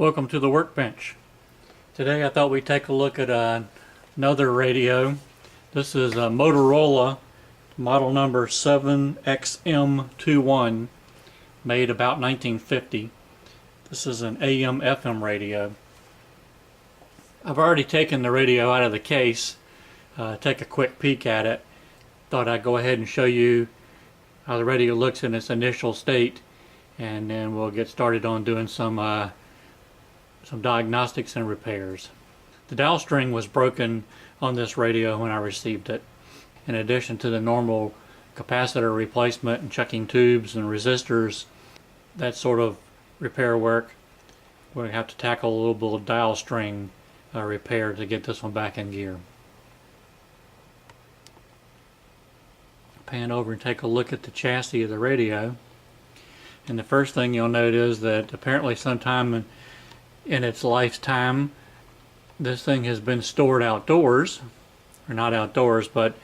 Welcome to the workbench. Today I thought we'd take a look at another radio. This is a Motorola model number 7XM21, made about 1950. This is an AM/FM radio. I've already taken the radio out of the case, take a quick peek at it. Thought I'd go ahead and show you how the radio looks in its initial state, and then we'll get started on doing some diagnostics and repairs. The dial string was broken on this radio when I received it. In addition to the normal capacitor replacement and checking tubes and resistors, that sort of repair work, we're going to have to tackle a little bit of dial string repair to get this one back in gear. Pan over and take a look at the chassis of the radio, and the first thing you'll note is that apparently sometime in its lifetime this thing has been stored outdoors, or not outdoors, but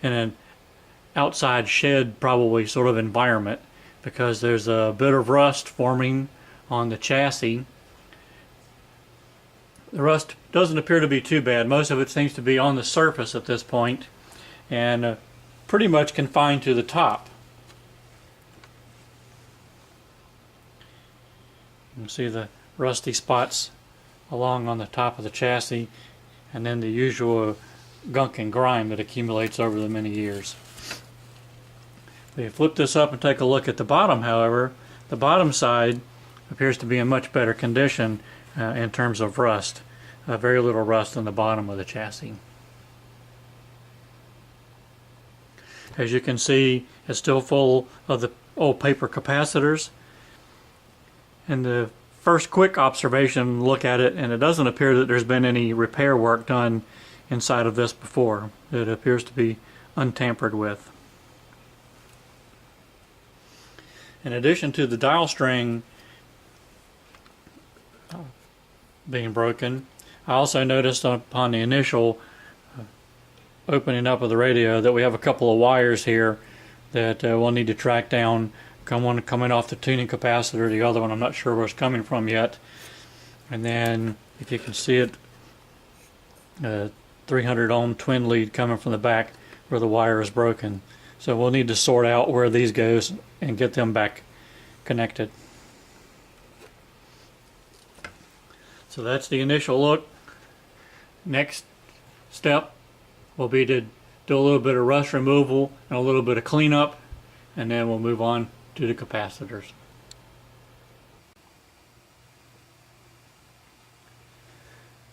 in an outside shed probably sort of environment, because there's a bit of rust forming on the chassis. The rust doesn't appear to be too bad. Most of it seems to be on the surface at this point, and pretty much confined to the top. You can see the rusty spots along on the top of the chassis, and then the usual gunk and grime that accumulates over the many years. If you flip this up and take a look at the bottom, however, the bottom side appears to be in much better condition in terms of rust. Very little rust on the bottom of the chassis. As you can see, it's still full of the old paper capacitors. And the first quick observation, look at it, and it doesn't appear that there's been any repair work done inside of this before. It appears to be untampered with. In addition to the dial string being broken, I also noticed upon the initial opening up of the radio that we have a couple of wires here that we'll need to track down. One coming off the tuning capacitor, the other one I'm not sure where it's coming from yet. And then, if you can see it, 300 ohm twin lead coming from the back where the wire is broken. So we'll need to sort out where these goes and get them back connected. So that's the initial look. Next step will be to do a little bit of rust removal and a little bit of cleanup, and then we'll move on to the capacitors.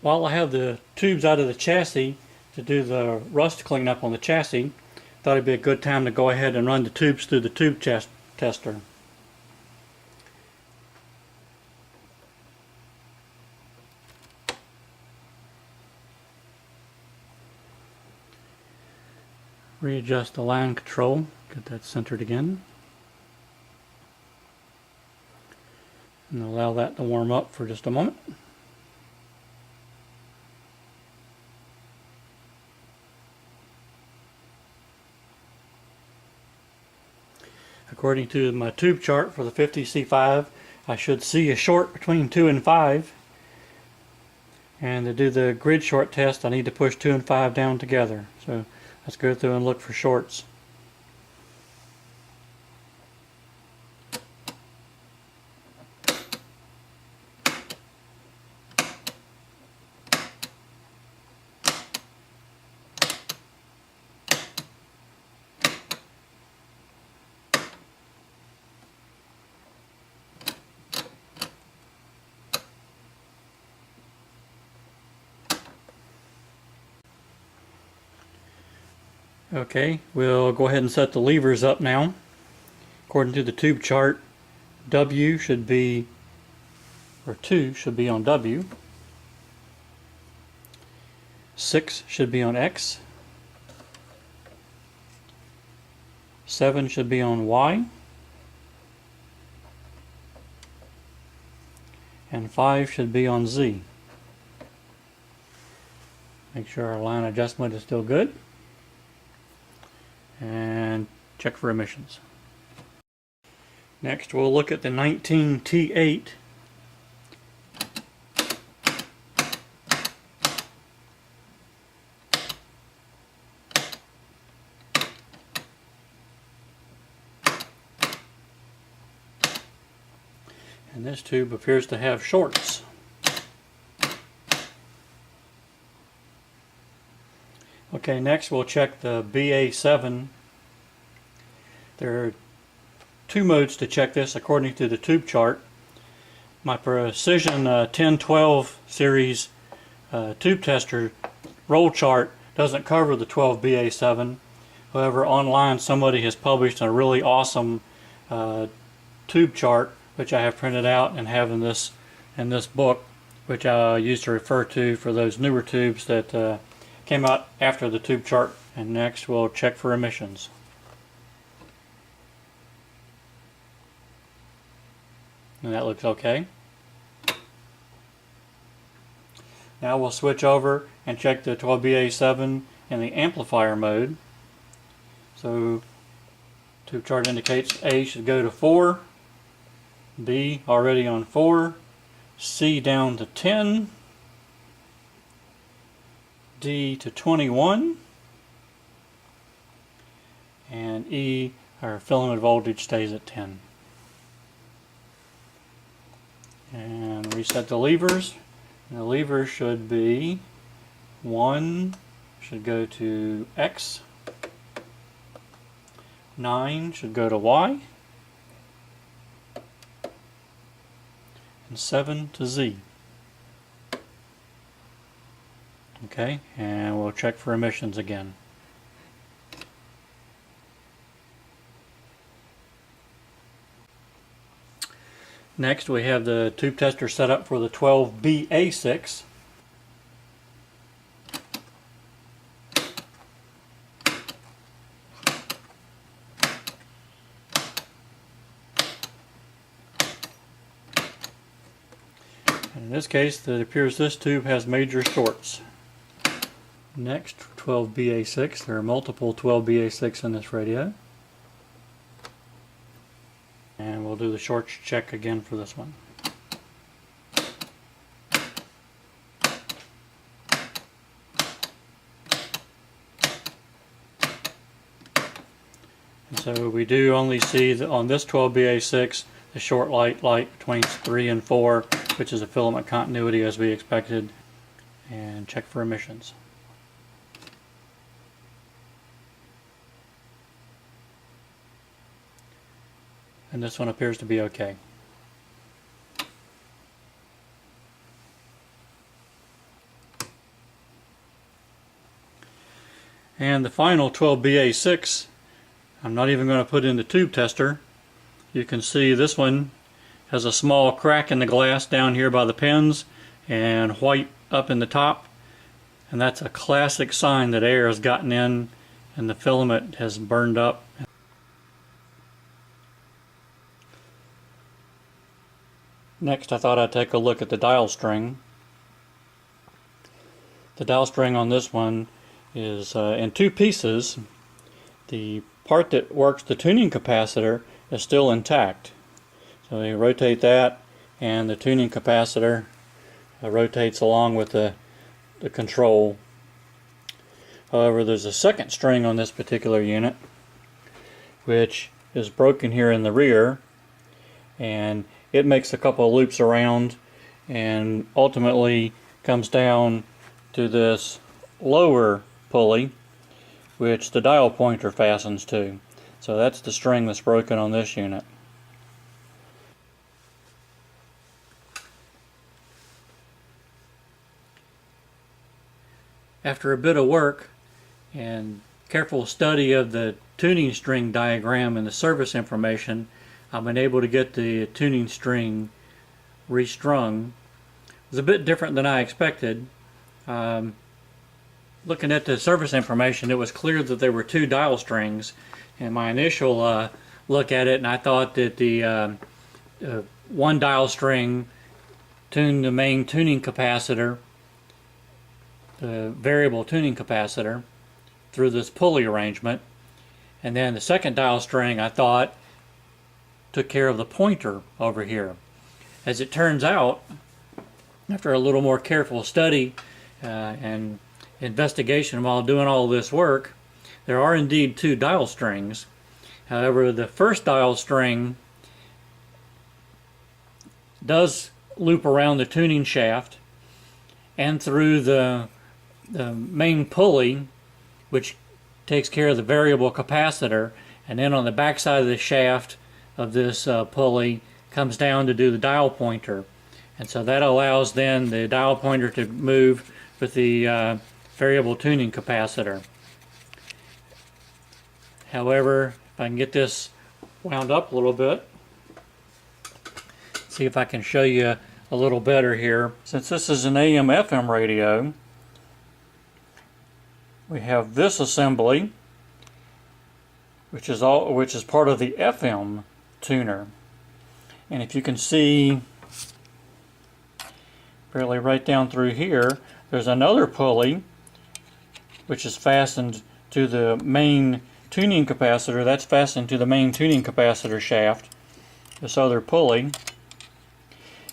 While I have the tubes out of the chassis to do the rust cleanup on the chassis, thought it'd be a good time to go ahead and run the tubes through the tube tester. Readjust the line control, get that centered again, and allow that to warm up for just a moment. According to my tube chart for the 50C5, I should see a short between 2 and 5, and to do the grid short test I need to push 2 and 5 down together. So let's go through and look for shorts. Okay, we'll go ahead and set the levers up now. According to the tube chart, W should be, or 2 should be on W. 6 should be on X. 7 should be on Y. And 5 should be on Z. Make sure our line adjustment is still good. And check for emissions. Next we'll look at the 19T8 And this tube appears to have shorts. Okay, next we'll check the BA7. There are two modes to check this according to the tube chart. My Precision 1012 series tube tester roll chart doesn't cover the 12 BA7. However, online somebody has published a really awesome tube chart, which I have printed out and have in this book, which I used to refer to for those newer tubes that came out after the tube chart. And next we'll check for emissions. And that looks okay. Now we'll switch over and check the 12BA7 in the amplifier mode. So tube chart indicates A should go to 4, B already on 4, C down to 10, D to 21, and E, our filament voltage, stays at 10. And reset the levers. And the levers should be 1 should go to X, 9 should go to Y, and 7 to Z. Okay, and we'll check for emissions again. Next we have the tube tester set up for the 12BA6. In this case, it appears this tube has major shorts. Next, 12BA6. There are multiple 12BA6 in this radio. And we'll do the shorts check again for this one. And so we do only see that on this 12BA6 the short light between 3 and 4, which is a filament continuity as we expected, and check for emissions. And this one appears to be okay. And the final 12BA6, I'm not even going to put in the tube tester. You can see this one has a small crack in the glass down here by the pins and white up in the top. And that's a classic sign that air has gotten in and the filament has burned up. Next, I thought I'd take a look at the dial string. The dial string on this one is in two pieces. The part that works the tuning capacitor is still intact. So you rotate that, and the tuning capacitor rotates along with the control. However, there's a second string on this particular unit, which is broken here in the rear, and it makes a couple of loops around and ultimately comes down to this lower pulley, which the dial pointer fastens to. So that's the string that's broken on this unit. After a bit of work and careful study of the tuning string diagram and the service information, I've been able to get the tuning string restrung. It was a bit different than I expected. Looking at the service information, it was clear that there were two dial strings. And my initial look at it, and I thought that the one dial string tuned the main tuning capacitor, the variable tuning capacitor, through this pulley arrangement. And then the second dial string, I thought, took care of the pointer over here. As it turns out, after a little more careful study and investigation while doing all this work, there are indeed two dial strings. However, the first dial string does loop around the tuning shaft and through the main pulley, which takes care of the variable capacitor, and then on the back side of the shaft of this pulley comes down to do the dial pointer. And so that allows then the dial pointer to move with the variable tuning capacitor. However, if I can get this wound up a little bit, see if I can show you a little better here. Since this is an AM/FM radio, we have this assembly, which is part of the FM tuner. And if you can see fairly right down through here, there's another pulley which is fastened to the main tuning capacitor. That's fastened to the main tuning capacitor shaft, this other pulley,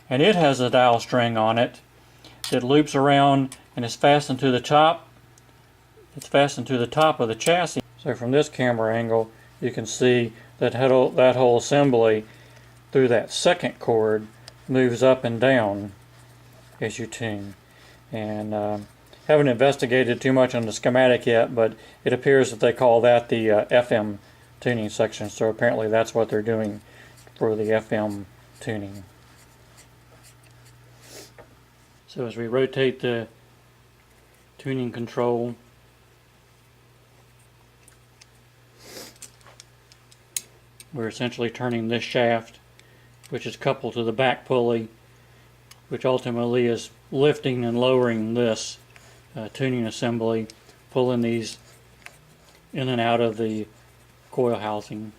and it has a dial string on it that loops around and is fastened to the top. It's fastened to the top of the chassis. So from this camera angle you can see that that whole assembly through that second cord moves up and down as you tune. And haven't investigated too much on the schematic yet, but it appears that they call that the FM tuning section, so apparently that's what they're doing for the FM tuning. So as we rotate the tuning control, we're essentially turning this shaft, which is coupled to the back pulley, which ultimately is lifting and lowering this tuning assembly, pulling these in and out of the coil housing.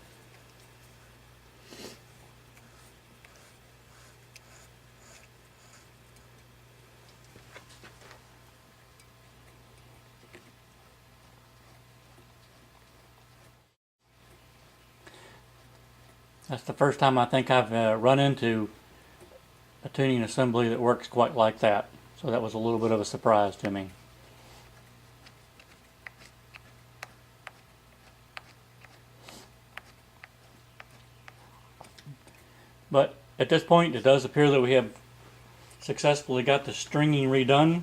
That's the first time I think I've run into a tuning assembly that works quite like that. So that was a little bit of a surprise to me. But at this point it does appear that we have successfully got the stringing redone.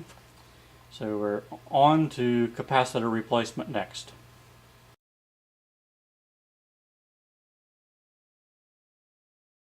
So we're on to capacitor replacement next.